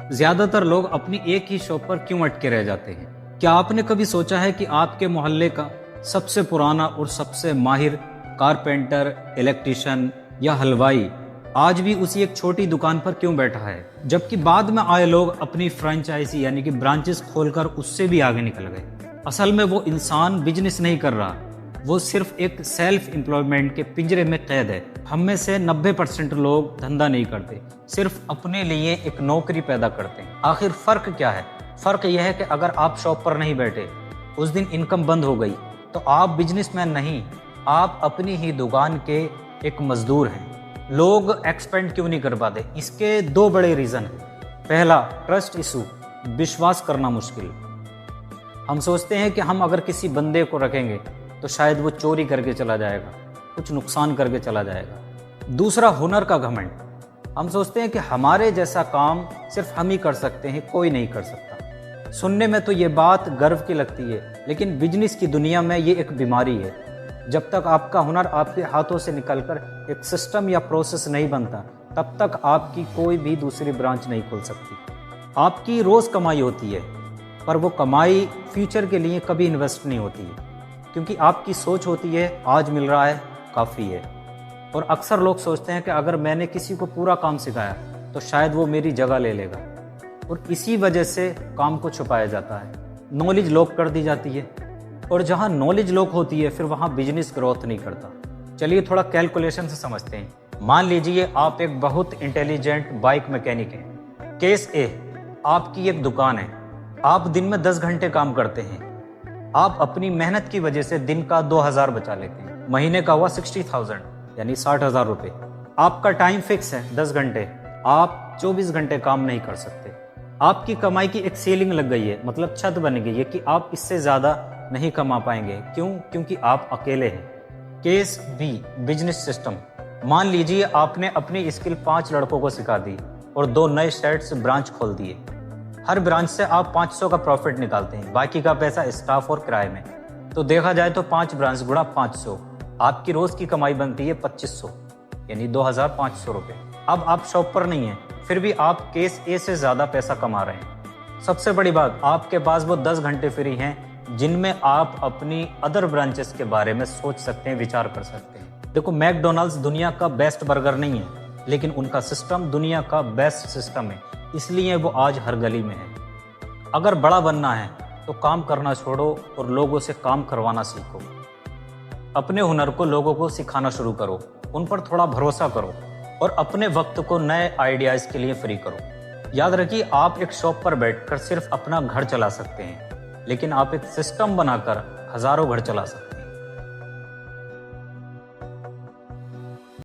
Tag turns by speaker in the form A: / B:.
A: ज्यादातर लोग अपनी एक ही शॉप पर क्यों अटके रह जाते हैं? क्या आपने कभी सोचा है कि आपके मोहल्ले का सबसे पुराना और सबसे माहिर कारपेंटर, इलेक्ट्रिशियन या हलवाई आज भी उसी एक छोटी दुकान पर क्यों बैठा है, जबकि बाद में आए लोग अपनी फ्रेंचाइजी यानी कि ब्रांचेस खोलकर उससे भी आगे निकल गए? असल में वो इंसान बिजनेस नहीं कर रहा, वो सिर्फ एक सेल्फ एम्प्लॉयमेंट के पिंजरे में कैद है। हम में से 90% लोग धंधा नहीं करते, सिर्फ अपने लिए एक नौकरी पैदा करते हैं। आखिर फर्क क्या है? फर्क यह है कि अगर आप शॉप पर नहीं बैठे, उस दिन इनकम बंद हो गई, तो आप बिजनेसमैन नहीं, आप अपनी ही दुकान के एक मजदूर हैं। लोग एक्सपेंड क्यों नहीं कर पाते? इसके दो बड़े रीज़न हैं। पहला, ट्रस्ट इशू, विश्वास करना मुश्किल। हम सोचते हैं कि हम अगर किसी बंदे को रखेंगे तो शायद वो चोरी करके चला जाएगा, कुछ नुकसान करके चला जाएगा। दूसरा, हुनर का घमंड। हम सोचते हैं कि हमारे जैसा काम सिर्फ हम ही कर सकते हैं, कोई नहीं कर सकता। सुनने में तो ये बात गर्व की लगती है, लेकिन बिजनेस की दुनिया में ये एक बीमारी है। जब तक आपका हुनर आपके हाथों से निकलकर एक सिस्टम या प्रोसेस नहीं बनता, तब तक आपकी कोई भी दूसरी ब्रांच नहीं खुल सकती। आपकी रोज़ कमाई होती है, पर वो कमाई फ्यूचर के लिए कभी इन्वेस्ट नहीं होती है, क्योंकि आपकी सोच होती है आज मिल रहा है काफ़ी है। और अक्सर लोग सोचते हैं कि अगर मैंने किसी को पूरा काम सिखाया तो शायद वो मेरी जगह ले लेगा, और इसी वजह से काम को छुपाया जाता है। नॉलेज लॉक कर दी जाती है, और जहाँ नॉलेज लॉक होती है फिर वहाँ बिजनेस ग्रोथ नहीं करता। चलिए थोड़ा कैलकुलेशन से समझते हैं। मान लीजिए आप एक बहुत इंटेलिजेंट बाइक मैकेनिक हैं। केस ए, आपकी एक दुकान है, आप दिन में 10 घंटे काम करते हैं। आप अपनी मेहनत की वजह से दिन का 2000 बचा लेते हैं, महीने का हुआ 60,000 यानी 60,000 रुपये। आपका टाइम फिक्स है 10 घंटे, आप 24 घंटे काम नहीं कर सकते। आपकी कमाई की एक सीलिंग लग गई है, मतलब छत बन गई है कि आप इससे ज़्यादा नहीं कमा पाएंगे। क्यों? क्योंकि आप अकेले हैं। Case B, business system. मान लीजिए आपने अपनी स्किल 5 लड़कों को सिखा दी और 2 नए सेट्स ब्रांच खोल दिए। हर ब्रांच से आप 500 का प्रॉफिट निकालते हैं, बाकी का पैसा स्टाफ और किराए में। तो देखा जाए तो 5 ब्रांच गुणा 500, आपकी रोज की कमाई बनती है 2500 यानी 2500 रुपये। अब आप शॉप पर नहीं हैं, फिर भी आप केस ए से ज़्यादा पैसा कमा रहे हैं। सबसे बड़ी बात, आपके पास वो 10 घंटे फ्री हैं जिनमें आप अपनी अदर ब्रांचेस के बारे में सोच सकते हैं, विचार कर सकते हैं। देखो, मैकडोनल्ड्स दुनिया का बेस्ट बर्गर नहीं है, लेकिन उनका सिस्टम दुनिया का बेस्ट सिस्टम है, इसलिए वो आज हर गली में है। अगर बड़ा बनना है तो काम करना छोड़ो और लोगों से काम करवाना सीखो। अपने हुनर को लोगों को सिखाना शुरू करो, उन पर थोड़ा भरोसा करो और अपने वक्त को नए आइडियाज़ के लिए फ्री करो। याद रखिए, आप एक शॉप पर बैठकर सिर्फ अपना घर चला सकते हैं, लेकिन आप एक सिस्टम बनाकर हजारों घर चला सकते हैं।